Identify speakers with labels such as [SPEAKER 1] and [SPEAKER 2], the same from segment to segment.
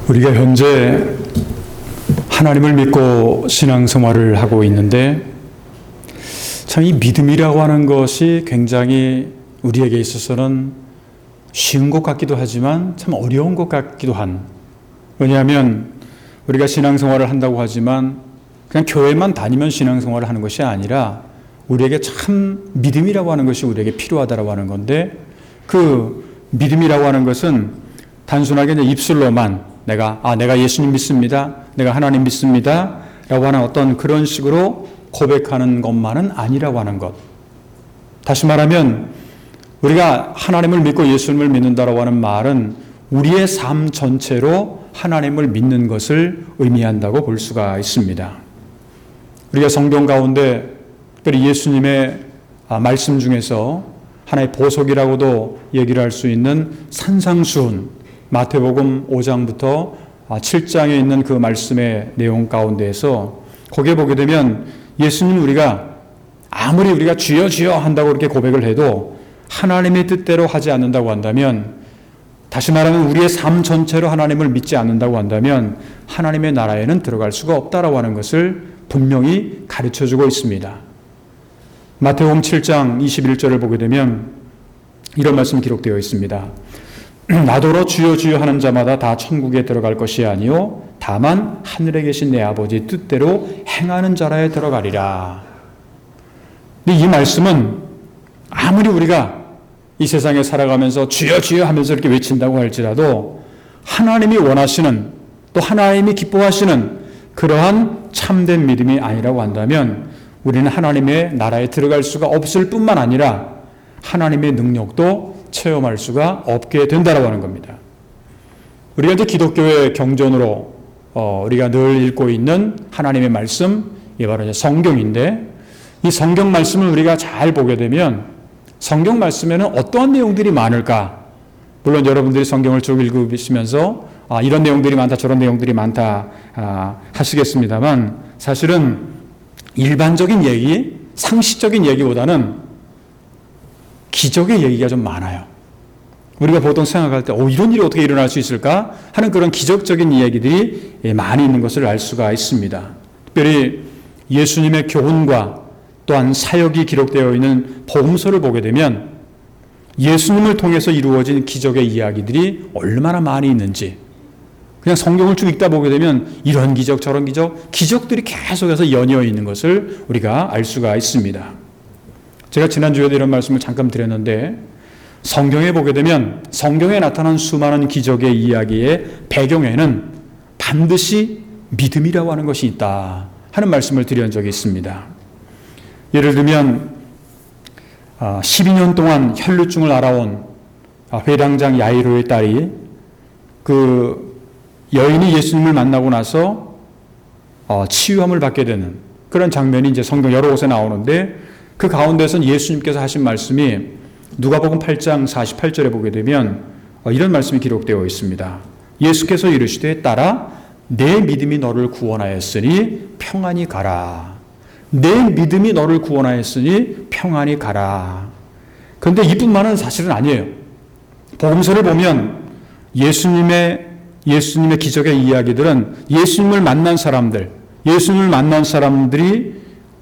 [SPEAKER 1] 우리가 현재 하나님을 믿고 신앙생활을 하고 있는데 참 이 믿음이라고 하는 것이 굉장히 우리에게 있어서는 쉬운 것 같기도 하지만 참 어려운 것 같기도 한, 왜냐하면 우리가 신앙생활을 한다고 하지만 그냥 교회만 다니면 신앙생활을 하는 것이 아니라 우리에게 참 믿음이라고 하는 것이 우리에게 필요하다고 하는 건데, 그 믿음이라고 하는 것은 단순하게 이제 입술로만 내가 예수님 믿습니다, 내가 하나님 믿습니다 라고 하는 어떤 그런 식으로 고백하는 것만은 아니라고 하는 것. 다시 말하면 우리가 하나님을 믿고 예수님을 믿는다라고 하는 말은 우리의 삶 전체로 하나님을 믿는 것을 의미한다고 볼 수가 있습니다. 우리가 성경 가운데 특별히 예수님의 말씀 중에서 하나의 보석이라고도 얘기를 할 수 있는 산상수훈, 마태복음 5장부터 7장에 있는 그 말씀의 내용 가운데에서 거기에 보게 되면 예수님, 우리가 아무리 우리가 주여 주여 한다고 그렇게 고백을 해도 하나님의 뜻대로 하지 않는다고 한다면, 다시 말하면 우리의 삶 전체로 하나님을 믿지 않는다고 한다면 하나님의 나라에는 들어갈 수가 없다라고 하는 것을 분명히 가르쳐주고 있습니다. 마태복음 7장 21절을 보게 되면 이런 말씀이 기록되어 있습니다. 나더러 주여 주여 하는 자마다 다 천국에 들어갈 것이 아니요 다만 하늘에 계신 내 아버지 뜻대로 행하는 자라에 들어가리라. 근데 이 말씀은 아무리 우리가 이 세상에 살아가면서 주여 주여 하면서 이렇게 외친다고 할지라도 하나님이 원하시는, 또 하나님이 기뻐하시는 그러한 참된 믿음이 아니라고 한다면 우리는 하나님의 나라에 들어갈 수가 없을 뿐만 아니라 하나님의 능력도 체험할 수가 없게 된다라고 하는 겁니다. 우리가 이제 기독교의 경전으로 우리가 늘 읽고 있는 하나님의 말씀, 이 바로 이제 성경인데, 이 성경 말씀을 우리가 잘 보게 되면 성경 말씀에는 어떠한 내용들이 많을까? 물론 여러분들이 성경을 쭉 읽으시면서 이런 내용들이 많다, 저런 내용들이 많다 하시겠습니다만, 사실은 일반적인 얘기, 상식적인 얘기보다는 기적의 얘기가 좀 많아요. 우리가 보통 생각할 때 이런 일이 어떻게 일어날 수 있을까 하는 그런 기적적인 이야기들이 많이 있는 것을 알 수가 있습니다. 특별히 예수님의 교훈과 또한 사역이 기록되어 있는 복음서를 보게 되면 예수님을 통해서 이루어진 기적의 이야기들이 얼마나 많이 있는지, 그냥 성경을 쭉 읽다 보게 되면 이런 기적 저런 기적, 기적들이 계속해서 연이어 있는 것을 우리가 알 수가 있습니다. 제가 지난주에도 이런 말씀을 잠깐 드렸는데, 성경에 보게 되면 성경에 나타난 수많은 기적의 이야기의 배경에는 반드시 믿음이라고 하는 것이 있다 하는 말씀을 드린 적이 있습니다. 예를 들면 12년 동안 혈루증을 앓아온 회당장 야이로의 딸이, 그 여인이 예수님을 만나고 나서 치유함을 받게 되는 그런 장면이 이제 성경 여러 곳에 나오는데, 그 가운데서는 예수님께서 하신 말씀이 누가복음 8장 48절에 보게 되면 이런 말씀이 기록되어 있습니다. 예수께서 이르시되 딸아, 내 믿음이 너를 구원하였으니 평안히 가라. 내 믿음이 너를 구원하였으니 평안히 가라. 그런데 이뿐만은 사실은 아니에요. 복음서를 보면 예수님의 기적의 이야기들은 예수님을 만난 사람들이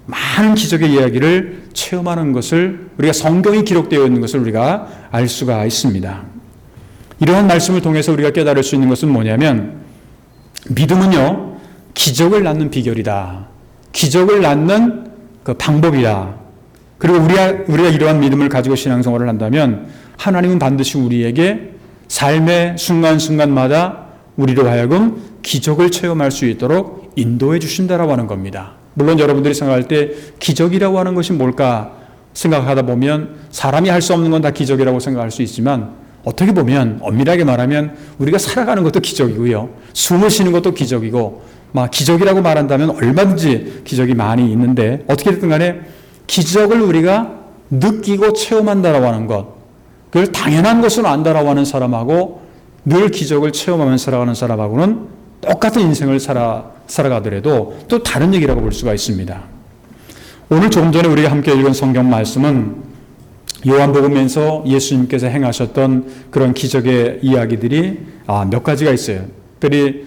[SPEAKER 1] 많은 기적의 이야기를 체험하는 것을, 우리가 성경이 기록되어 있는 것을 우리가 알 수가 있습니다. 이러한 말씀을 통해서 우리가 깨달을 수 있는 것은 뭐냐면, 믿음은요, 기적을 낳는 비결이다. 기적을 낳는 그 방법이다. 그리고 우리가 이러한 믿음을 가지고 신앙생활을 한다면 하나님은 반드시 우리에게 삶의 순간순간마다 우리로 하여금 기적을 체험할 수 있도록 인도해 주신다라고 하는 겁니다. 물론 여러분들이 생각할 때 기적이라고 하는 것이 뭘까 생각하다 보면 사람이 할 수 없는 건 다 기적이라고 생각할 수 있지만, 어떻게 보면 엄밀하게 말하면 우리가 살아가는 것도 기적이고요, 숨을 쉬는 것도 기적이고, 기적이라고 말한다면 얼마든지 기적이 많이 있는데, 어떻게 됐든 간에 기적을 우리가 느끼고 체험한다라고 하는 것, 그걸 당연한 것으로 안다라고 하는 사람하고 늘 기적을 체험하면서 살아가는 사람하고는 똑같은 인생을 살아가더라도 또 다른 얘기라고 볼 수가 있습니다. 오늘 조금 전에 우리가 함께 읽은 성경 말씀은 요한복음에서 예수님께서 행하셨던 그런 기적의 이야기들이 몇 가지가 있어요. 특별히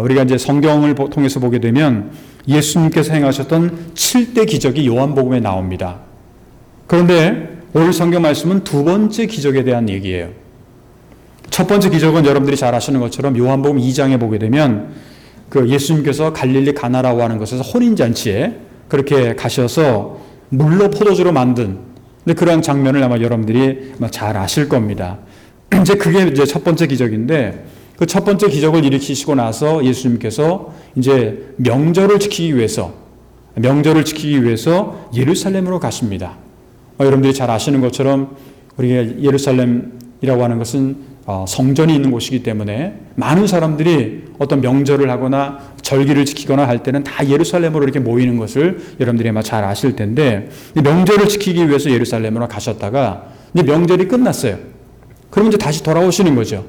[SPEAKER 1] 우리가 이제 성경을 통해서 보게 되면 예수님께서 행하셨던 7대 기적이 요한복음에 나옵니다. 그런데 오늘 성경 말씀은 두 번째 기적에 대한 얘기예요. 첫 번째 기적은 여러분들이 잘 아시는 것처럼 요한복음 2장에 보게 되면 그 예수님께서 갈릴리 가나라고 하는 곳에서 혼인잔치에 그렇게 가셔서 물로 포도주로 만든 그러한 장면을 아마 여러분들이 잘 아실 겁니다. 이제 그게 이제 첫 번째 기적인데 그 첫 번째 기적을 일으키시고 나서 예수님께서 이제 명절을 지키기 위해서 예루살렘으로 가십니다. 여러분들이 잘 아시는 것처럼 우리가 예루살렘이라고 하는 것은 성전이 있는 곳이기 때문에 많은 사람들이 어떤 명절을 하거나 절기를 지키거나 할 때는 다 예루살렘으로 이렇게 모이는 것을 여러분들이 아마 잘 아실 텐데 명절을 지키기 위해서 예루살렘으로 가셨다가 이제 명절이 끝났어요. 그러면 이제 다시 돌아오시는 거죠.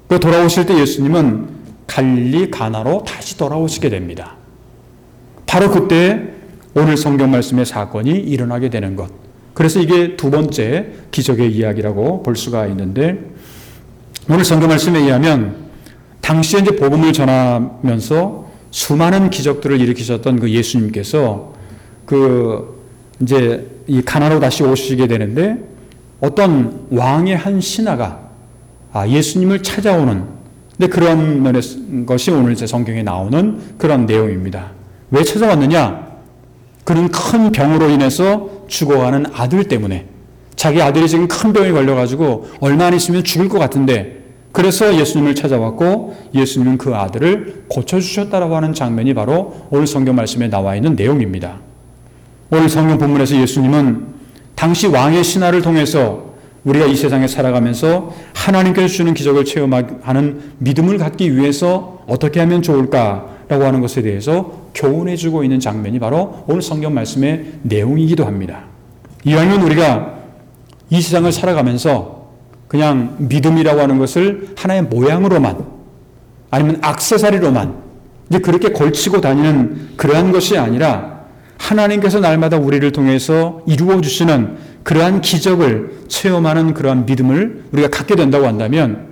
[SPEAKER 1] 그 돌아오실 때 예수님은 갈릴리 가나로 다시 돌아오시게 됩니다. 바로 그때 오늘 성경 말씀의 사건이 일어나게 되는 것. 그래서 이게 두 번째 기적의 이야기라고 볼 수가 있는데 오늘 성경 말씀에 의하면 당시에 이제 복음을 전하면서 수많은 기적들을 일으키셨던 그 예수님께서 이제 이 가나로 다시 오시게 되는데 어떤 왕의 한 신하가 예수님을 찾아오는 그런 것이 오늘 제 성경에 나오는 그런 내용입니다. 왜 찾아왔느냐? 그는 큰 병으로 인해서 죽어가는 아들 때문에 자기 아들이 지금 큰 병에 걸려가지고 얼마 안 있으면 죽을 것 같은데 그래서 예수님을 찾아왔고 예수님은 그 아들을 고쳐주셨다라고 하는 장면이 바로 오늘 성경 말씀에 나와 있는 내용입니다. 오늘 성경 본문에서 예수님은 당시 왕의 신하를 통해서 우리가 이 세상에 살아가면서 하나님께서 주는 기적을 체험하는 믿음을 갖기 위해서 어떻게 하면 좋을까라고 하는 것에 대해서 교훈해주고 있는 장면이 바로 오늘 성경 말씀의 내용이기도 합니다. 이왕이면 우리가 이 세상을 살아가면서 그냥 믿음이라고 하는 것을 하나의 모양으로만 아니면 액세서리로만 이제 그렇게 걸치고 다니는 그러한 것이 아니라 하나님께서 날마다 우리를 통해서 이루어 주시는 그러한 기적을 체험하는 그러한 믿음을 우리가 갖게 된다고 한다면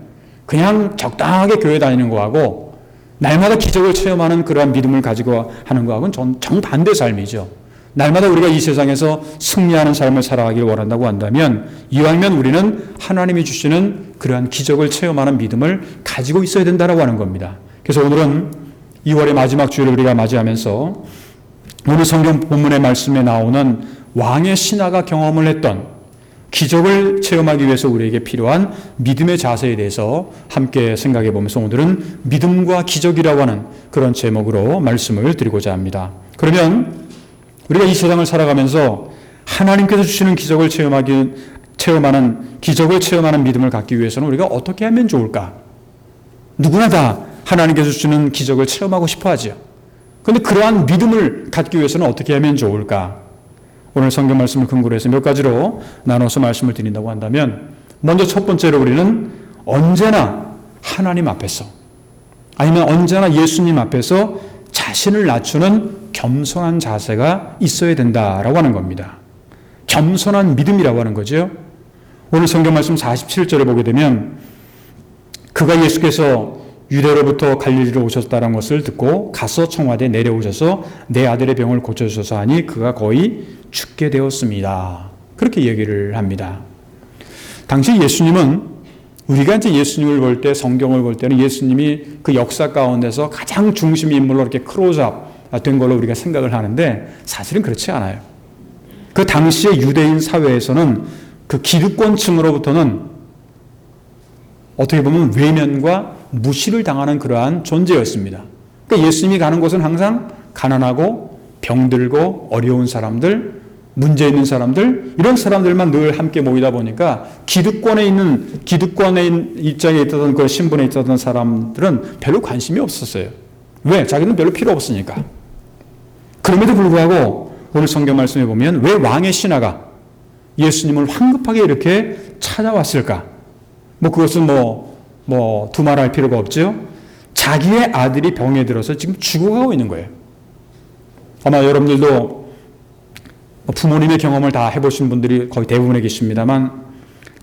[SPEAKER 1] 그냥 적당하게 교회 다니는 거하고 날마다 기적을 체험하는 그러한 믿음을 가지고 하는 거하고는 정반대 삶이죠. 날마다 우리가 이 세상에서 승리하는 삶을 살아가길 원한다고 한다면 이왕이면 우리는 하나님이 주시는 그러한 기적을 체험하는 믿음을 가지고 있어야 된다고 하는 겁니다. 그래서 오늘은 2월의 마지막 주일을 우리가 맞이하면서 오늘 성경 본문의 말씀에 나오는 왕의 신하가 경험을 했던 기적을 체험하기 위해서 우리에게 필요한 믿음의 자세에 대해서 함께 생각해 보면서 오늘은 믿음과 기적이라고 하는 그런 제목으로 말씀을 드리고자 합니다. 그러면 우리가 이 세상을 살아가면서 하나님께서 주시는 기적을 체험하는 믿음을 갖기 위해서는 우리가 어떻게 하면 좋을까? 누구나 다 하나님께서 주시는 기적을 체험하고 싶어 하죠. 그런데 그러한 믿음을 갖기 위해서는 어떻게 하면 좋을까? 오늘 성경 말씀을 근거로 해서 몇 가지로 나눠서 말씀을 드린다고 한다면 먼저 첫 번째로 우리는 언제나 하나님 앞에서 아니면 언제나 예수님 앞에서 자신을 낮추는 겸손한 자세가 있어야 된다라고 하는 겁니다. 겸손한 믿음이라고 하는 거죠. 오늘 성경 말씀 47절에 보게 되면 그가 예수께서 유대로부터 갈릴리로 오셨다는 것을 듣고 가서 청와대에 내려오셔서 내 아들의 병을 고쳐주소서 하니 그가 거의 죽게 되었습니다. 그렇게 얘기를 합니다. 당시 예수님은 우리가 이제 예수님을 볼 때 성경을 볼 때는 예수님이 그 역사 가운데서 가장 중심 인물로 이렇게 클로즈업 된 걸로 우리가 생각을 하는데 사실은 그렇지 않아요. 그 당시의 유대인 사회에서는 그 기득권층으로부터는 어떻게 보면 외면과 무시를 당하는 그러한 존재였습니다. 그러니까 예수님이 가는 곳은 항상 가난하고 병들고 어려운 사람들, 문제 있는 사람들, 이런 사람들만 늘 함께 모이다 보니까 기득권의 입장에 있던 그 신분에 있었던 사람들은 별로 관심이 없었어요. 왜? 자기는 별로 필요 없으니까. 그럼에도 불구하고 오늘 성경 말씀에 보면 왜 왕의 신하가 예수님을 황급하게 이렇게 찾아왔을까? 그것은 두말할 필요가 없죠. 자기의 아들이 병에 들어서 지금 죽어가고 있는 거예요. 아마 여러분들도 부모님의 경험을 다 해보신 분들이 거의 대부분에 계십니다만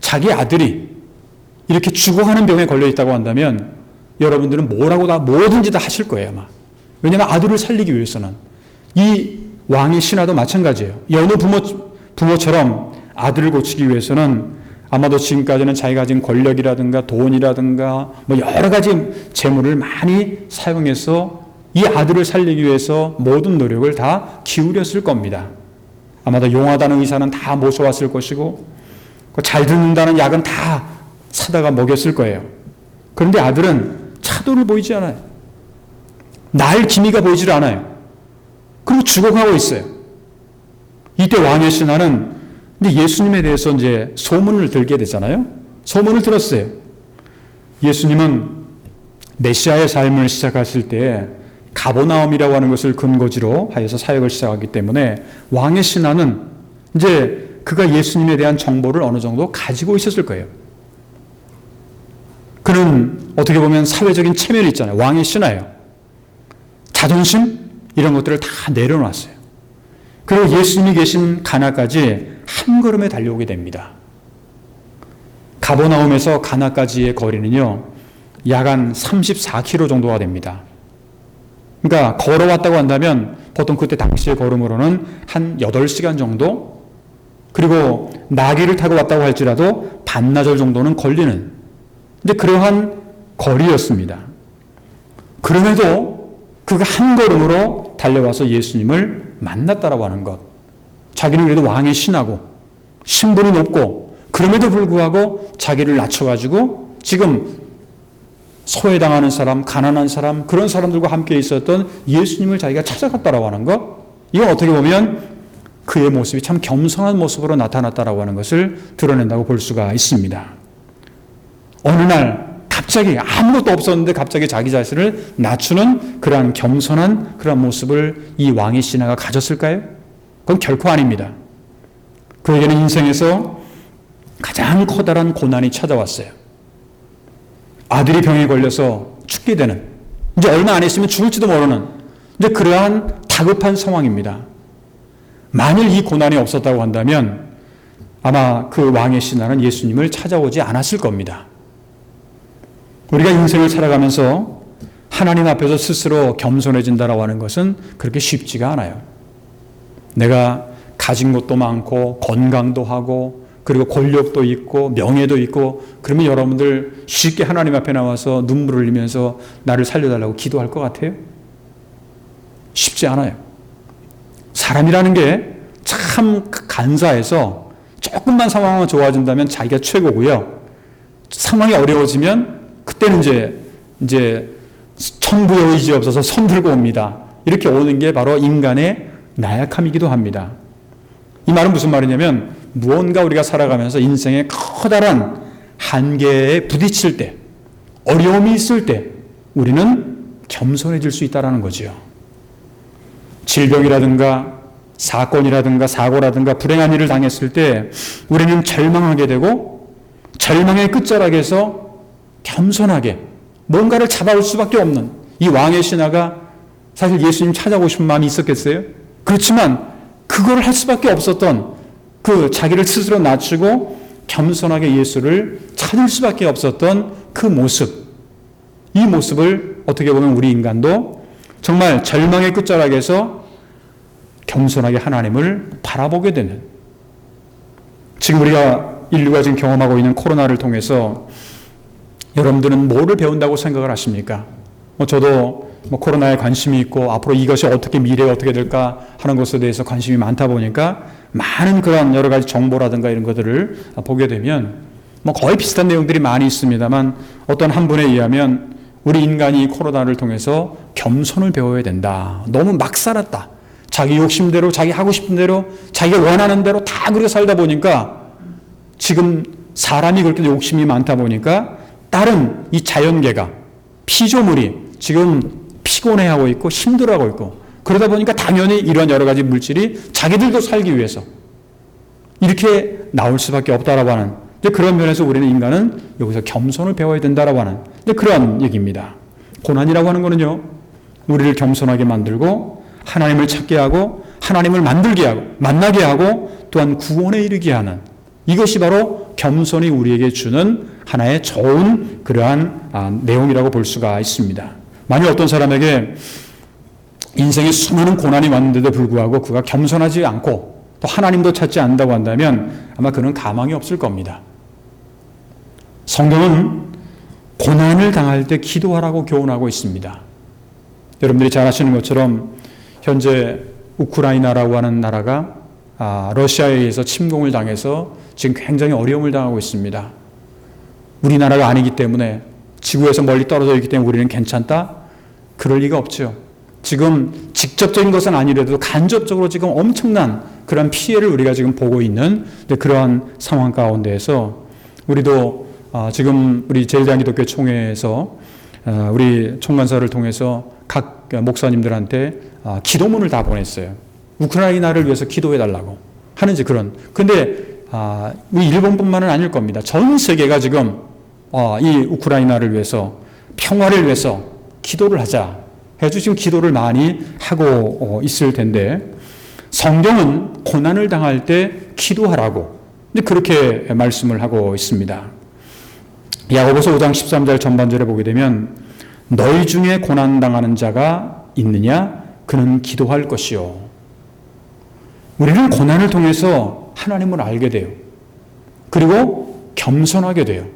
[SPEAKER 1] 자기 아들이 이렇게 죽어가는 병에 걸려 있다고 한다면 여러분들은 뭐든지 다 하실 거예요, 아마. 왜냐하면 아들을 살리기 위해서는. 이 왕의 신하도 마찬가지예요. 여느 부모처럼 아들을 고치기 위해서는 아마도 지금까지는 자기가 가진 권력이라든가 돈이라든가 뭐 여러 가지 재물을 많이 사용해서 이 아들을 살리기 위해서 모든 노력을 다 기울였을 겁니다. 아마도 용하다는 의사는 다 모셔왔을 것이고 잘 듣는다는 약은 다 사다가 먹였을 거예요. 그런데 아들은 차도를 보이지 않아요. 날 기미가 보이질 않아요. 그리고 죽어가고 있어요. 이때 왕의 신하는 근데 예수님에 대해서 이제 소문을 들게 되잖아요. 소문을 들었어요. 예수님은 메시아의 삶을 시작하실 때 가버나움이라고 하는 것을 근거지로 하여서 사역을 시작하기 때문에 왕의 신하는 이제 그가 예수님에 대한 정보를 어느 정도 가지고 있었을 거예요. 그는 어떻게 보면 사회적인 체면이 있잖아요. 왕의 신하예요. 자존심 이런 것들을 다 내려놨어요. 그리고 예수님이 계신 가나까지 한 걸음에 달려오게 됩니다. 가버나움에서 가나까지의 거리는요, 약 한 34km 정도가 됩니다. 그러니까 걸어왔다고 한다면 보통 그때 당시의 걸음으로는 한 8시간 정도, 그리고 나귀를 타고 왔다고 할지라도 반나절 정도는 걸리는, 근데 그러한 거리였습니다. 그럼에도 그가 한 걸음으로 달려와서 예수님을 만났다라고 하는 것. 자기는 그래도 왕의 신하고 신분이 높고 그럼에도 불구하고 자기를 낮춰가지고 지금 소외당하는 사람, 가난한 사람, 그런 사람들과 함께 있었던 예수님을 자기가 찾아갔다라고 하는 것. 이건 어떻게 보면 그의 모습이 참 겸손한 모습으로 나타났다라고 하는 것을 드러낸다고 볼 수가 있습니다. 어느 날 갑자기 아무것도 없었는데 갑자기 자기 자신을 낮추는 그러한 겸손한 그러한 모습을 이 왕의 신하가 가졌을까요? 그건 결코 아닙니다. 그에게는 인생에서 가장 커다란 고난이 찾아왔어요. 아들이 병에 걸려서 죽게 되는, 이제 얼마 안 있으면 죽을지도 모르는 이제 그러한 다급한 상황입니다. 만일 이 고난이 없었다고 한다면 아마 그 왕의 신하는 예수님을 찾아오지 않았을 겁니다. 우리가 인생을 살아가면서 하나님 앞에서 스스로 겸손해진다라고 하는 것은 그렇게 쉽지가 않아요. 내가 가진 것도 많고 건강도 하고 그리고 권력도 있고 명예도 있고 그러면 여러분들 쉽게 하나님 앞에 나와서 눈물을 흘리면서 나를 살려달라고 기도할 것 같아요? 쉽지 않아요. 사람이라는 게 참 간사해서 조금만 상황이 좋아진다면 자기가 최고고요. 상황이 어려워지면 그때는 이제 천부의 의지 없어서 손 들고 옵니다. 이렇게 오는 게 바로 인간의 나약함이기도 합니다. 이 말은 무슨 말이냐면 무언가 우리가 살아가면서 인생의 커다란 한계에 부딪힐 때, 어려움이 있을 때 우리는 겸손해질 수 있다는 거죠. 질병이라든가 사건이라든가 사고라든가 불행한 일을 당했을 때 우리는 절망하게 되고 절망의 끝자락에서 겸손하게 뭔가를 잡아올 수밖에 없는 이 왕의 신하가 사실 예수님 찾아오고 싶은 마음이 있었겠어요? 그렇지만 그걸 할 수밖에 없었던 그 자기를 스스로 낮추고 겸손하게 예수를 찾을 수밖에 없었던 그 모습, 이 모습을 어떻게 보면 우리 인간도 정말 절망의 끝자락에서 겸손하게 하나님을 바라보게 되는, 지금 인류가 지금 경험하고 있는 코로나를 통해서 여러분들은 뭐를 배운다고 생각을 하십니까? 저도 코로나에 관심이 있고 앞으로 이것이 어떻게 미래가 어떻게 될까 하는 것에 대해서 관심이 많다 보니까 많은 그런 여러 가지 정보라든가 이런 것들을 보게 되면 거의 비슷한 내용들이 많이 있습니다만 어떤 한 분에 의하면 우리 인간이 코로나를 통해서 겸손을 배워야 된다. 너무 막 살았다. 자기 욕심대로 자기 하고 싶은 대로 자기가 원하는 대로 다 그렇게 살다 보니까 지금 사람이 그렇게 욕심이 많다 보니까 다른 이 자연계가 피조물이 지금 피곤해하고 있고 힘들어하고 있고 그러다 보니까 당연히 이런 여러 가지 물질이 자기들도 살기 위해서 이렇게 나올 수밖에 없다라고 하는 그런 면에서 우리는 인간은 여기서 겸손을 배워야 된다라고 하는 그런 얘기입니다. 고난이라고 하는 거는요, 우리를 겸손하게 만들고 하나님을 찾게 하고 하나님을 만들게 하고 만나게 하고 또한 구원에 이르게 하는, 이것이 바로 겸손이 우리에게 주는 하나의 좋은 그러한 내용이라고 볼 수가 있습니다. 만약 어떤 사람에게 인생에 수많은 고난이 왔는데도 불구하고 그가 겸손하지 않고 또 하나님도 찾지 않는다고 한다면 아마 그는 가망이 없을 겁니다. 성경은 고난을 당할 때 기도하라고 교훈하고 있습니다. 여러분들이 잘 아시는 것처럼 현재 우크라이나라고 하는 나라가 러시아에 의해서 침공을 당해서 지금 굉장히 어려움을 당하고 있습니다. 우리나라가 아니기 때문에 지구에서 멀리 떨어져 있기 때문에 우리는 괜찮다? 그럴 리가 없죠. 지금 직접적인 것은 아니라도 간접적으로 지금 엄청난 그런 피해를 우리가 지금 보고 있는 그러한 상황 가운데에서 우리도 지금 우리 제일대한기독교 총회에서 우리 총간사를 통해서 각 목사님들한테 기도문을 다 보냈어요. 우크라이나를 위해서 기도해달라고 하는지 그런. 근데 우리 일본뿐만은 아닐 겁니다. 전 세계가 지금 이 우크라이나를 위해서 평화를 위해서 기도를 하자 해서 지금 기도를 많이 하고 있을 텐데 성경은 고난을 당할 때 기도하라고 그렇게 말씀을 하고 있습니다. 야고보서 5장 13절 전반절에 보게 되면 너희 중에 고난당하는 자가 있느냐? 그는 기도할 것이요. 우리는 고난을 통해서 하나님을 알게 돼요. 그리고 겸손하게 돼요.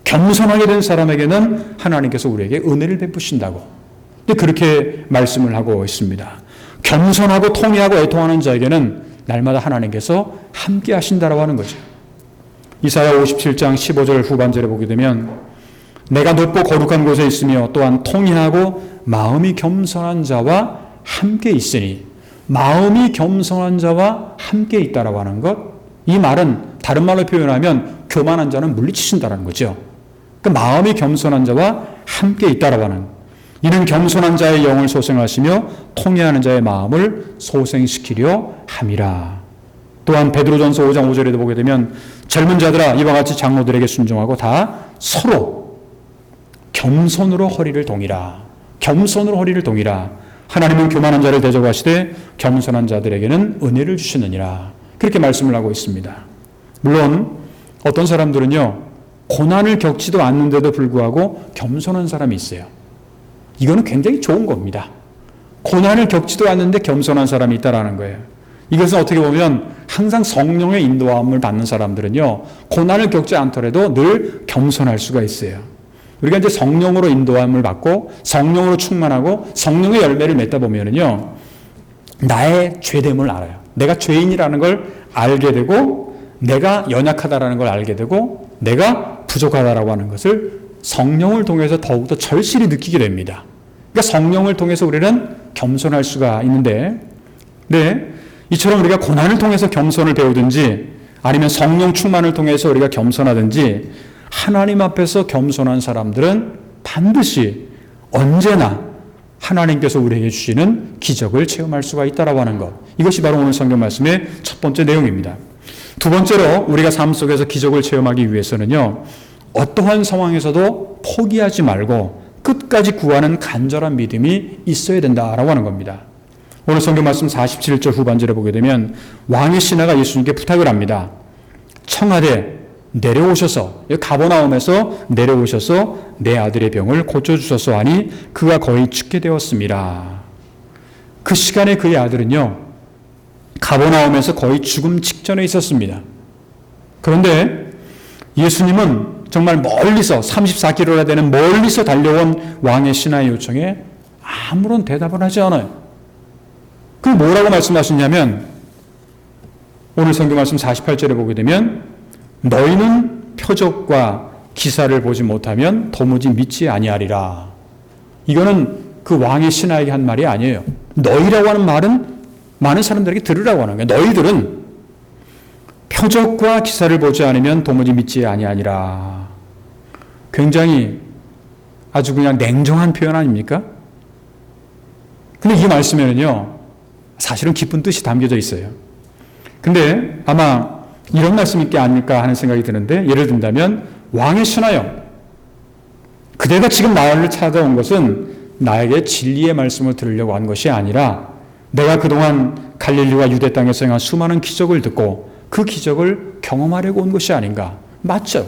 [SPEAKER 1] 겸손하게 된 사람에게는 하나님께서 우리에게 은혜를 베푸신다고. 근데 그렇게 말씀을 하고 있습니다. 겸손하고 통회하고 애통하는 자에게는 날마다 하나님께서 함께 하신다라고 하는 거죠. 이사야 57장 15절 후반절에 보게 되면 내가 높고 거룩한 곳에 있으며 또한 통회하고 마음이 겸손한 자와 함께 있으니 마음이 겸손한 자와 함께 있다라고 하는 것. 이 말은 다른 말로 표현하면 교만한 자는 물리치신다라는 거죠. 그러니까 마음이 겸손한 자와 함께 있다라고 하는 이는 겸손한 자의 영을 소생하시며 통회하는 자의 마음을 소생시키려 함이라. 또한 베드로전서 5장 5절에도 보게 되면 젊은 자들아 이와 같이 장로들에게 순종하고 다 서로 겸손으로 허리를 동이라. 겸손으로 허리를 동이라. 하나님은 교만한 자를 대적하시되 겸손한 자들에게는 은혜를 주시느니라. 그렇게 말씀을 하고 있습니다. 물론 어떤 사람들은요 고난을 겪지도 않는데도 불구하고 겸손한 사람이 있어요. 이거는 굉장히 좋은 겁니다. 고난을 겪지도 않는데 겸손한 사람이 있다라는 거예요. 이것은 어떻게 보면 항상 성령의 인도함을 받는 사람들은요 고난을 겪지 않더라도 늘 겸손할 수가 있어요. 우리가 이제 성령으로 인도함을 받고 성령으로 충만하고 성령의 열매를 맺다 보면은요 나의 죄됨을 알아요. 내가 죄인이라는 걸 알게 되고 내가 연약하다라는 걸 알게 되고 내가 부족하다라고 하는 것을 성령을 통해서 더욱더 절실히 느끼게 됩니다. 그러니까 성령을 통해서 우리는 겸손할 수가 있는데 이처럼 우리가 고난을 통해서 겸손을 배우든지 아니면 성령 충만을 통해서 우리가 겸손하든지 하나님 앞에서 겸손한 사람들은 반드시 언제나 하나님께서 우리에게 주시는 기적을 체험할 수가 있다라고 하는 것. 이것이 바로 오늘 성경 말씀의 첫 번째 내용입니다. 두 번째로 우리가 삶 속에서 기적을 체험하기 위해서는요. 어떠한 상황에서도 포기하지 말고 끝까지 구하는 간절한 믿음이 있어야 된다라고 하는 겁니다. 오늘 성경 말씀 47절 후반절에 보게 되면 왕의 신하가 예수님께 부탁을 합니다. 청하되 내려오셔서 가버나움에서 내려오셔서 내 아들의 병을 고쳐주소서 하니 그가 거의 죽게 되었습니다. 그 시간에 그의 아들은요 가버나움에서 거의 죽음 직전에 있었습니다. 그런데 예수님은 정말 멀리서 34km나 되는 멀리서 달려온 왕의 신하의 요청에 아무런 대답을 하지 않아요. 그 뭐라고 말씀하시냐면 오늘 성경 말씀 48절에 보게 되면 너희는 표적과 기사를 보지 못하면 도무지 믿지 아니하리라. 이거는 그 왕의 신하에게 한 말이 아니에요. 너희라고 하는 말은 많은 사람들에게 들으라고 하는 거예요. 너희들은 표적과 기사를 보지 않으면 도무지 믿지 아니하니라. 굉장히 아주 그냥 냉정한 표현 아닙니까? 근데 이 말씀에는요 사실은 깊은 뜻이 담겨져 있어요. 근데 아마 이런 말씀이 있게 아닐까 하는 생각이 드는데 예를 든다면 왕의 신하여 그대가 지금 나를 찾아온 것은 나에게 진리의 말씀을 들으려고 한 것이 아니라 내가 그동안 갈릴리와 유대 땅에서 행한 수많은 기적을 듣고 그 기적을 경험하려고 온 것이 아닌가. 맞죠?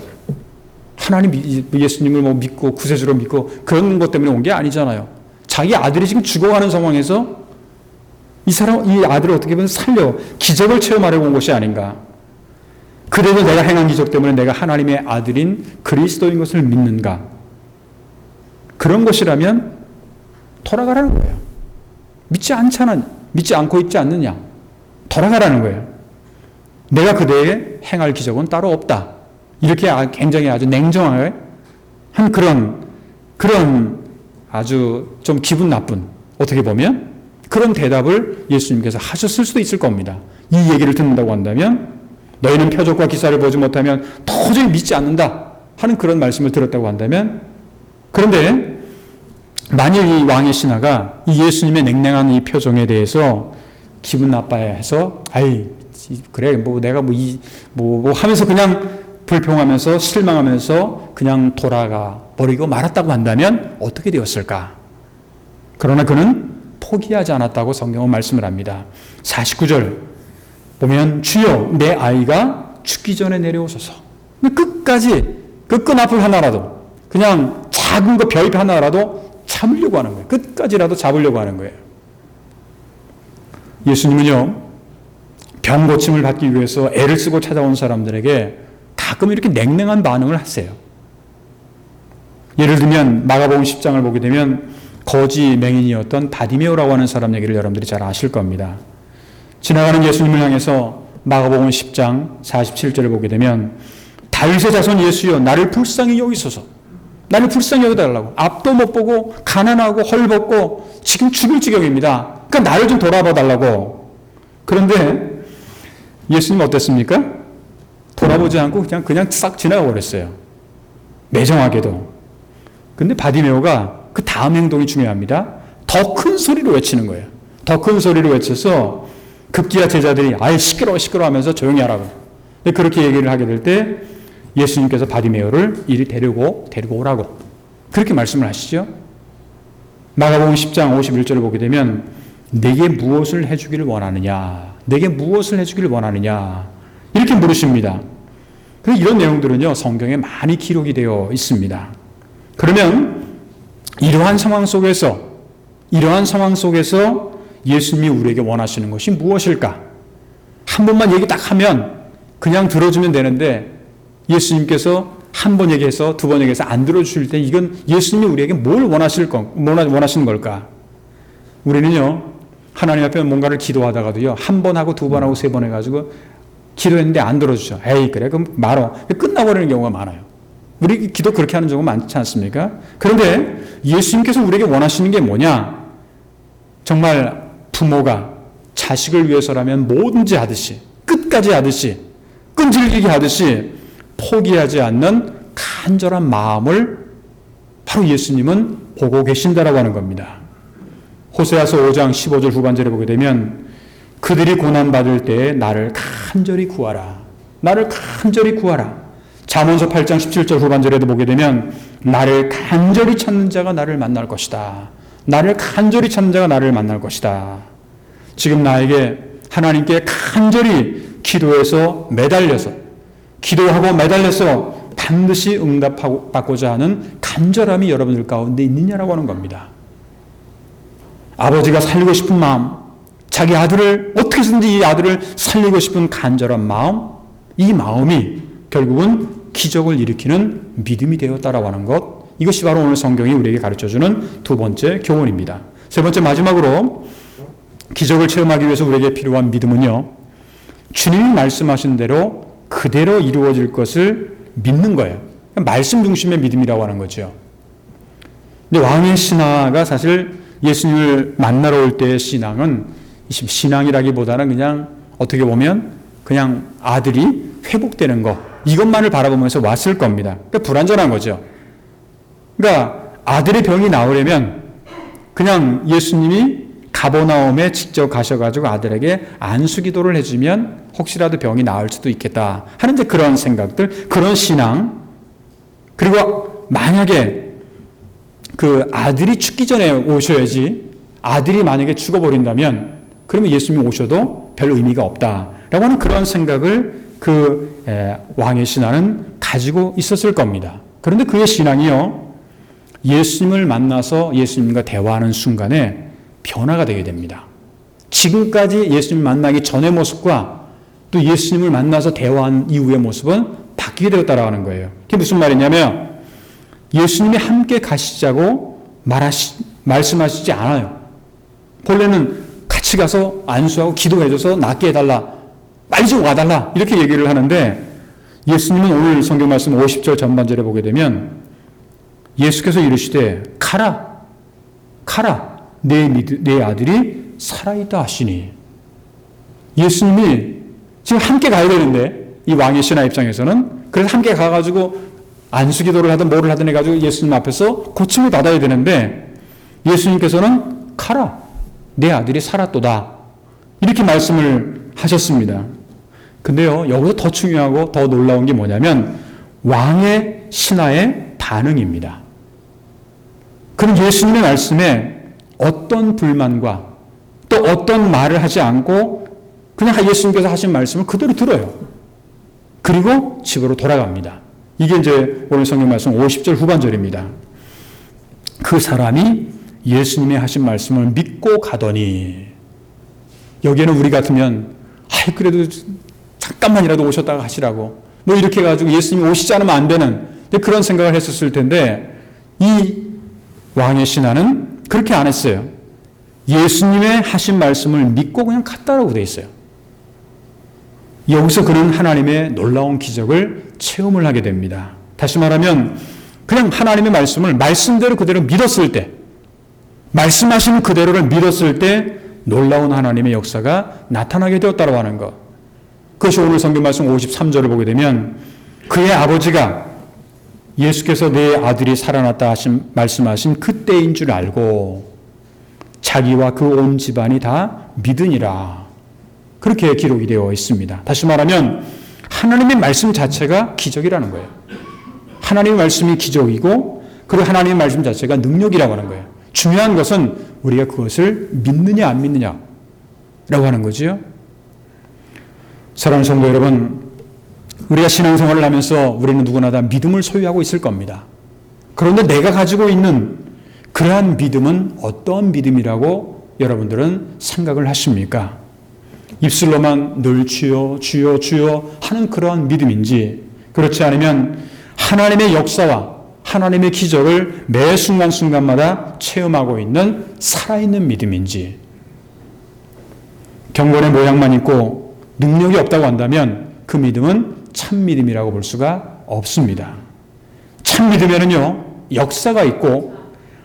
[SPEAKER 1] 하나님 예수님을 뭐 믿고 구세주로 믿고 그런 것 때문에 온 게 아니잖아요. 자기 아들이 지금 죽어가는 상황에서 이 아들을 어떻게 보면 살려 기적을 체험하려고 온 것이 아닌가. 그래도 내가 행한 기적 때문에 내가 하나님의 아들인 그리스도인 것을 믿는가. 그런 것이라면 돌아가라는 거예요. 믿지 않고 있지 않느냐. 돌아가라는 거예요. 내가 그대에 행할 기적은 따로 없다. 이렇게 굉장히 아주 냉정하게 한 그런 아주 좀 기분 나쁜, 어떻게 보면 그런 대답을 예수님께서 하셨을 수도 있을 겁니다. 이 얘기를 듣는다고 한다면 너희는 표적과 기사를 보지 못하면 도저히 믿지 않는다 하는 그런 말씀을 들었다고 한다면, 그런데 만일 이 왕의 신하가 이 예수님의 냉랭한 이 표정에 대해서 기분 나빠해서 아이 그래 뭐 내가 뭐 하면서 그냥 불평하면서 실망하면서 그냥 돌아가 버리고 말았다고 한다면 어떻게 되었을까? 그러나 그는 포기하지 않았다고 성경은 말씀을 합니다. 49절 보면 주여 내 아이가 죽기 전에 내려오소서. 끝까지 그 끈앞을 하나라도 그냥 작은 거 별표 하나라도 참으려고 하는 거예요. 끝까지라도 잡으려고 하는 거예요. 예수님은요, 병 고침을 받기 위해서 애를 쓰고 찾아온 사람들에게 가끔 이렇게 냉랭한 반응을 하세요. 예를 들면 마가복음 10장을 보게 되면 거지 맹인이었던 바디메오라고 하는 사람 얘기를 여러분들이 잘 아실 겁니다. 지나가는 예수님을 향해서 마가복음 10장 47절을 보게 되면 다윗의 자손 예수여 나를 불쌍히 여기소서. 나를 불쌍히 여겨달라고. 앞도 못 보고 가난하고 헐벗고 지금 죽을 지경입니다. 그러니까 나를 좀 돌아봐 달라고. 그런데 예수님 어땠습니까? 돌아보지 않고 그냥 싹 지나가 버렸어요. 매정하게도. 근데 바디메오가 그 다음 행동이 중요합니다. 더 큰 소리로 외치는 거예요. 더 큰 소리로 외쳐서 급기야 제자들이 아예 시끄러워 하면서 조용히 하라고. 근데 그렇게 얘기를 하게 될 때 예수님께서 바디메오를 이리 데리고 오라고 그렇게 말씀을 하시죠. 마가복음 10장 51절을 보게 되면 내게 무엇을 해주기를 원하느냐, 내게 무엇을 해주기를 원하느냐 이렇게 물으십니다. 이런 내용들은요 성경에 많이 기록이 되어 있습니다. 그러면 이러한 상황 속에서 예수님이 우리에게 원하시는 것이 무엇일까? 한 번만 얘기 딱 하면 그냥 들어주면 되는데 예수님께서 한 번 얘기해서 두 번 얘기해서 안 들어주실 때 이건 예수님이 우리에게 뭘 원하시는 걸까? 우리는요 하나님 앞에 뭔가를 기도하다가도요 한 번 하고 두 번 하고 세 번 해가지고 기도했는데 안 들어주죠. 에이 그래 그럼 말어. 끝나버리는 경우가 많아요. 우리 기도 그렇게 하는 경우가 많지 않습니까? 그런데 예수님께서 우리에게 원하시는 게 뭐냐? 정말 부모가 자식을 위해서라면 뭐든지 하듯이 끝까지 하듯이 끈질기게 하듯이 포기하지 않는 간절한 마음을 바로 예수님은 보고 계신다라고 하는 겁니다. 호세아서 5장 15절 후반절에 보게 되면 그들이 고난받을 때에 나를 간절히 구하라. 나를 간절히 구하라. 잠언서 8장 17절 후반절에도 보게 되면 나를 간절히 찾는 자가 나를 만날 것이다. 나를 간절히 찾는 자가 나를 만날 것이다. 지금 나에게 하나님께 간절히 기도해서 기도하고 매달려서 반드시 응답받고자 하는 간절함이 여러분들 가운데 있느냐라고 하는 겁니다. 아버지가 살리고 싶은 마음, 자기 아들을 어떻게 해서든지 이 아들을 살리고 싶은 간절한 마음, 이 마음이 결국은 기적을 일으키는 믿음이 되었다라고 하는 것, 이것이 바로 오늘 성경이 우리에게 가르쳐주는 두 번째 교훈입니다. 세 번째 마지막으로 기적을 체험하기 위해서 우리에게 필요한 믿음은요, 주님이 말씀하신 대로 그대로 이루어질 것을 믿는 거예요. 말씀 중심의 믿음이라고 하는 거죠. 근데 왕의 신하가 사실 예수님을 만나러 올 때의 신앙이라기보다는 그냥 어떻게 보면 그냥 아들이 회복되는 거, 이것만을 바라보면서 왔을 겁니다. 그러니까 불완전한 거죠. 그러니까 아들의 병이 나으려면 그냥 예수님이 가버나움에 직접 가셔가지고 아들에게 안수기도를 해주면 혹시라도 병이 나을 수도 있겠다 하는 이제 그런 생각들, 그런 신앙. 그리고 만약에 그 아들이 죽기 전에 오셔야지, 아들이 만약에 죽어버린다면 그러면 예수님이 오셔도 별 의미가 없다라고 하는 그런 생각을 그 왕의 신하는 가지고 있었을 겁니다. 그런데 그의 신앙이요, 예수님을 만나서 예수님과 대화하는 순간에 변화가 되게 됩니다. 지금까지 예수님을 만나기 전의 모습과 또 예수님을 만나서 대화한 이후의 모습은 바뀌게 되었다라는 거예요. 그게 무슨 말이냐면 예수님이 함께 가시자고 말씀하시지 않아요. 본래는 같이 가서 안수하고 기도해줘서 낫게 해달라, 빨리 좀 와달라, 이렇게 얘기를 하는데 예수님은 오늘 성경 말씀 50절 전반절에 보게 되면 예수께서 이르시되 가라, 내 아들이 살아있다 하시니. 예수님이 지금 함께 가야 되는데, 이 왕의 신하 입장에서는 그래서 함께 가가지고 안수기도를 하든 뭐를 하든 해가지고 예수님 앞에서 고침을 받아야 되는데 예수님께서는 가라, 내 아들이 살았도다, 이렇게 말씀을 하셨습니다. 근데요, 여기서 더 중요하고 더 놀라운 게 뭐냐면 왕의 신하의 반응입니다. 그는 예수님의 말씀에 어떤 불만과 또 어떤 말을 하지 않고 그냥 예수님께서 하신 말씀을 그대로 들어요. 그리고 집으로 돌아갑니다. 이게 이제 오늘 성경 말씀 50절 후반절입니다. 그 사람이 예수님의 하신 말씀을 믿고 가더니, 여기에는 우리 같으면 그래도 잠깐만이라도 오셨다가 하시라고 뭐 이렇게 해가지고 예수님이 오시지 않으면 안 되는 그런 생각을 했었을 텐데, 이 왕의 신하는 그렇게 안 했어요. 예수님의 하신 말씀을 믿고 그냥 갔다라고 되어 있어요. 여기서 그는 하나님의 놀라운 기적을 체험을 하게 됩니다. 다시 말하면 그냥 하나님의 말씀을 말씀대로 그대로 믿었을 때, 말씀하신 그대로를 믿었을 때 놀라운 하나님의 역사가 나타나게 되었다고 하는 것. 그것이 오늘 성경 말씀 53절을 보게 되면 그의 아버지가 예수께서 내 아들이 살아났다 말씀하신 그때인 줄 알고 자기와 그 온 집안이 다 믿으니라, 그렇게 기록이 되어 있습니다. 다시 말하면 하나님의 말씀 자체가 기적이라는 거예요. 하나님의 말씀이 기적이고 그리고 하나님의 말씀 자체가 능력이라고 하는 거예요. 중요한 것은 우리가 그것을 믿느냐 안 믿느냐라고 하는 거지요. 사랑하는 성도 여러분, 우리가 신앙생활을 하면서 우리는 누구나 다 믿음을 소유하고 있을 겁니다. 그런데 내가 가지고 있는 그러한 믿음은 어떤 믿음이라고 여러분들은 생각을 하십니까? 입술로만 늘 주여 주여 주여 하는 그러한 믿음인지, 그렇지 않으면 하나님의 역사와 하나님의 기적을 매 순간순간마다 체험하고 있는 살아있는 믿음인지. 경건의 모양만 있고 능력이 없다고 한다면 그 믿음은 참 믿음이라고 볼 수가 없습니다. 참 믿음에는요, 역사가 있고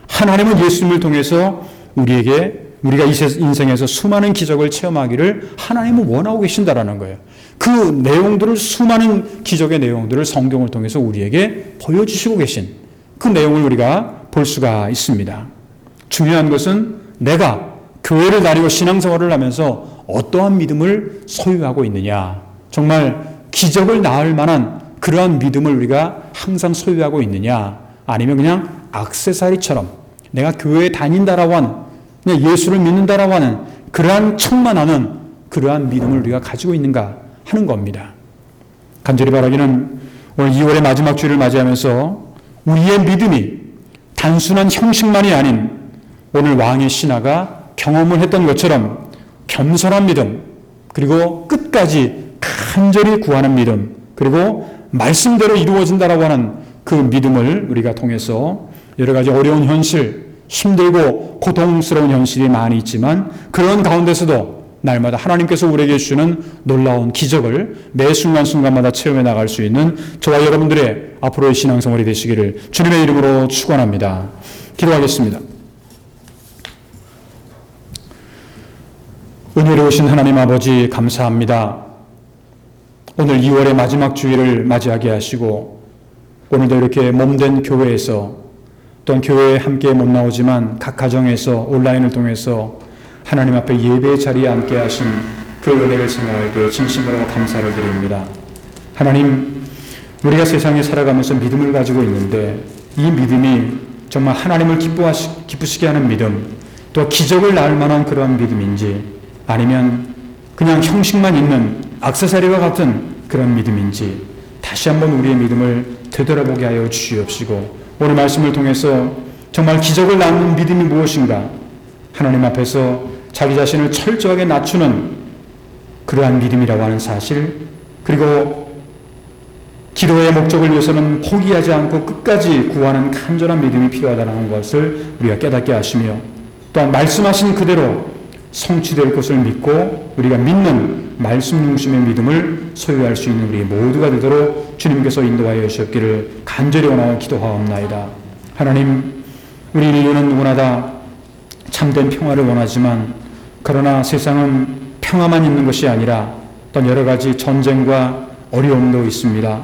[SPEAKER 1] 하나님은 예수님을 통해서 우리가 이 인생에서 수많은 기적을 체험하기를 하나님은 원하고 계신다라는 거예요. 그 내용들을, 수많은 기적의 내용들을 성경을 통해서 우리에게 보여주시고 계신 그 내용을 우리가 볼 수가 있습니다. 중요한 것은 내가 교회를 다니고 신앙생활을 하면서 어떠한 믿음을 소유하고 있느냐, 정말 기적을 낳을 만한 그러한 믿음을 우리가 항상 소유하고 있느냐, 아니면 그냥 액세서리처럼 내가 교회에 다닌다라고 하는, 그냥 예수를 믿는다라고 하는 그러한 척만 하는 그러한 믿음을 우리가 가지고 있는가 하는 겁니다. 간절히 바라기는 오늘 2월의 마지막 주일을 맞이하면서 우리의 믿음이 단순한 형식만이 아닌 오늘 왕의 신하가 경험을 했던 것처럼 겸손한 믿음, 그리고 끝까지 간절히 구하는 믿음, 그리고 말씀대로 이루어진다라고 하는 그 믿음을 우리가 통해서 여러 가지 어려운 현실, 힘들고 고통스러운 현실이 많이 있지만 그런 가운데서도 날마다 하나님께서 우리에게 주시는 놀라운 기적을 매 순간순간마다 체험해 나갈 수 있는 저와 여러분들의 앞으로의 신앙생활이 되시기를 주님의 이름으로 축원합니다. 기도하겠습니다. 은혜로우신 하나님 아버지, 감사합니다. 오늘 2월의 마지막 주일을 맞이하게 하시고 오늘도 이렇게 몸된 교회에서, 또한 교회에 함께 못 나오지만 각 가정에서 온라인을 통해서 하나님 앞에 예배의 자리에 함께 하신 그 은혜를 생각할 때 진심으로 감사를 드립니다. 하나님, 우리가 세상에 살아가면서 믿음을 가지고 있는데 이 믿음이 정말 하나님을 기쁘시게 하는 믿음, 또 기적을 낳을 만한 그러한 믿음인지, 아니면 그냥 형식만 있는 액세서리와 같은 그런 믿음인지 다시 한번 우리의 믿음을 되돌아보게 하여 주시옵시고, 오늘 말씀을 통해서 정말 기적을 낳는 믿음이 무엇인가, 하나님 앞에서 자기 자신을 철저하게 낮추는 그러한 믿음이라고 하는 사실, 그리고 기도의 목적을 위해서는 포기하지 않고 끝까지 구하는 간절한 믿음이 필요하다는 것을 우리가 깨닫게 하시며, 또한 말씀하신 그대로 성취될 것을 믿고 우리가 믿는 말씀 중심의 믿음을 소유할 수 있는 우리 모두가 되도록 주님께서 인도하여 주셨기를 간절히 원하고 기도하옵나이다. 하나님, 우리 인류는 누구나 다 참된 평화를 원하지만, 그러나 세상은 평화만 있는 것이 아니라 또 여러 가지 전쟁과 어려움도 있습니다.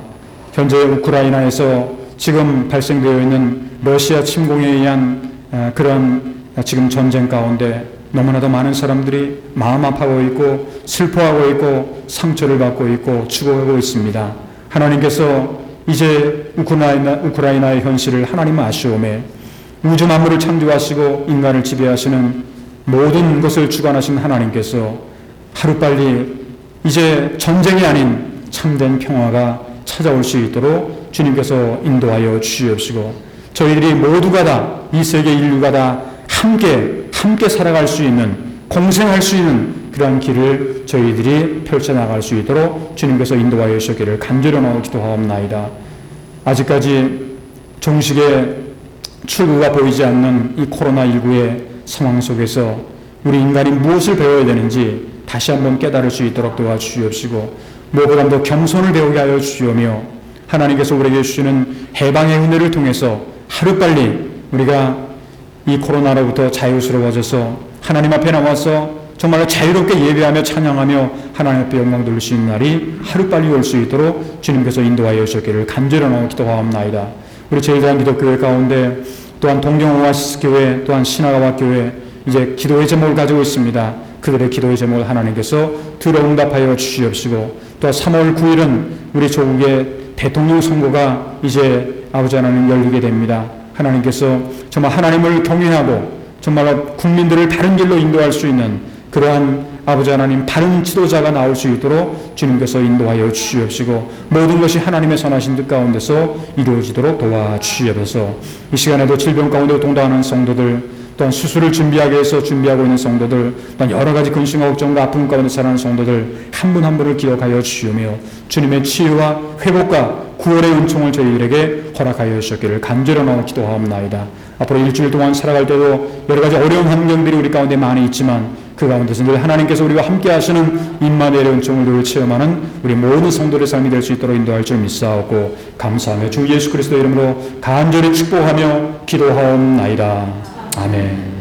[SPEAKER 1] 현재 우크라이나에서 지금 발생되어 있는 러시아 침공에 의한 그런 지금 전쟁 가운데 너무나도 많은 사람들이 마음 아파하고 있고 슬퍼하고 있고 상처를 받고 있고 죽어가고 있습니다. 하나님께서 이제 우크라이나의 현실을 하나님 아시오매, 우주 만물을 창조하시고 인간을 지배하시는 모든 것을 주관하신 하나님께서 하루빨리 이제 전쟁이 아닌 참된 평화가 찾아올 수 있도록 주님께서 인도하여 주시옵시고, 저희들이 모두가 다, 이 세계 인류가 다 함께 살아갈 수 있는, 공생할 수 있는 그러한 길을 저희들이 펼쳐나갈 수 있도록 주님께서 인도하여 주시기를 간절히 기도하옵나이다. 아직까지 종식의 출구가 보이지 않는 이 코로나19의 상황 속에서 우리 인간이 무엇을 배워야 되는지 다시 한번 깨달을 수 있도록 도와주시옵시고, 무엇보다 더 겸손을 배우게 하여 주시오며, 하나님께서 우리에게 주시는 해방의 은혜를 통해서 하루빨리 우리가 이 코로나로부터 자유스러워져서 하나님 앞에 나와서 정말로 자유롭게 예배하며 찬양하며 하나님 앞에 영광 돌릴 수 있는 날이 하루빨리 올 수 있도록 주님께서 인도하여 주셨기를 간절히 기도하옵나이다. 우리 제일대한 기독교회 가운데 또한 동경 오아시스 교회, 또한 신화가와 교회, 이제 기도의 제목을 가지고 있습니다. 그들의 기도의 제목을 하나님께서 들어응답하여 주시옵시고, 또 3월 9일은 우리 조국의 대통령 선거가 이제 아버지 하나님 열리게 됩니다. 하나님께서 정말 하나님을 경외하고 정말 국민들을 바른 길로 인도할 수 있는 그러한 아버지 하나님 바른 지도자가 나올 수 있도록 주님께서 인도하여 주시옵시고, 모든 것이 하나님의 선하신 뜻 가운데서 이루어지도록 도와주시옵소서. 이 시간에도 질병 가운데 동당하는 성도들, 또한 수술을 준비하기 위해서 준비하고 있는 성도들, 또한 여러 가지 근심과 걱정과 아픔 가운데 살아가는 성도들 한 분 한 분을 기억하여 주시오며, 주님의 치유와 회복과 구원의 은총을 저희들에게 허락하여 주셨기를 간절히 기도하옵나이다. 앞으로 일주일 동안 살아갈 때도 여러 가지 어려운 환경들이 우리 가운데 많이 있지만, 그 가운데서 늘 하나님께서 우리와 함께 하시는 임마누엘의 은총을 늘 체험하는 우리 모든 성도의 삶이 될 수 있도록 인도할 줄 믿사옵고 감사하며 주 예수 그리스도의 이름으로 간절히 축복하며 기도하옵나이다. 아멘.